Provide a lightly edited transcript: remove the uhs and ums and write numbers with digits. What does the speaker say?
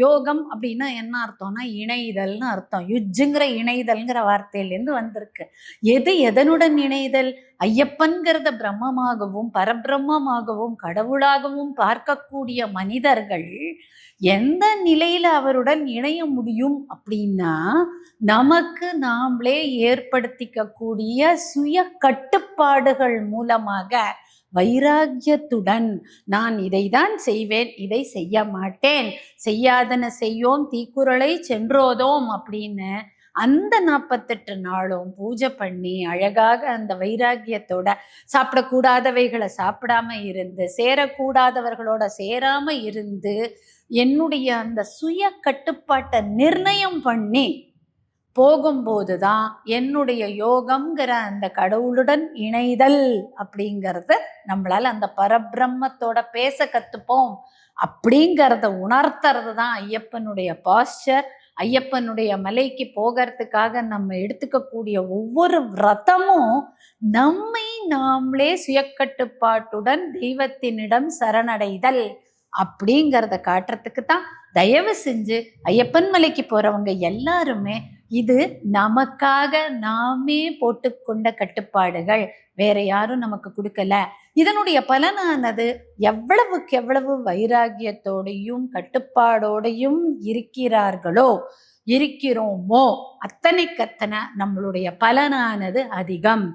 யோகம் அப்படின்னா என்ன அர்த்தம்னா இணைதல்னு அர்த்தம். யுஜ்ஜுங்கிற இணைதல்ங்கிற வார்த்தையிலேருந்து வந்திருக்கு. எது எதனுடன் இணைதல்? ஐயப்பன்கிறத பிரம்மமாகவும் பரபிரம்மமாகவும் கடவுளாகவும் பார்க்கக்கூடிய மனிதர்கள் எந்த நிலையில அவருடன் இணைய முடியும் அப்படின்னா, நமக்கு நாமளே ஏற்படுத்திக்கக்கூடிய சுய கட்டுப்பாடுகள் மூலமாக வைராக்கியத்துடன் நான் இதைதான் செய்வேன், இதை செய்ய மாட்டேன், செய்யாதன செய்யோம் தீக்குறளை சென்றோதோம் அப்படின்னு அந்த 48 நாளும் பூஜை பண்ணி அழகாக அந்த வைராக்கியத்தோட சாப்பிடக்கூடாதவைகளை சாப்பிடாம இருந்து, சேரக்கூடாதவர்களோட சேராம இருந்து, என்னுடைய அந்த சுய கட்டுப்பாட்டை நிர்ணயம் பண்ணி போகும்போது தான் என்னுடைய யோகம்ங்கிற அந்த கடவுளுடன் இணைதல் அப்படிங்கிறது நம்மளால அந்த பரபிரம்மத்தோட பேச கத்துப்போம் அப்படிங்கிறத உணர்த்துறது தான் ஐயப்பனுடைய பாஸ்டர். ஐயப்பனுடைய மலைக்கு போகிறதுக்காக நம்ம எடுத்துக்கக்கூடிய ஒவ்வொரு விரதமும் நம்மை நாமளே சுயக்கட்டுப்பாட்டுடன் தெய்வத்தினிடம் சரணடைதல் அப்படிங்கிறத காட்டுறதுக்கு தான். தயவு செஞ்சு ஐயப்பன் மலைக்கு போறவங்க எல்லாருமே இது நமக்காக நாமே போட்டுக்கொண்ட கட்டுப்பாடுகள், வேற யாரும் நமக்கு கொடுக்கல. இதனுடைய பலனானது எவ்வளவுக்கு எவ்வளவு வைராகியத்தோடையும் கட்டுப்பாடோடையும் இருக்கிறோமோ அத்தனைக்கத்தனை நம்மளுடைய பலனானது அதிகம்.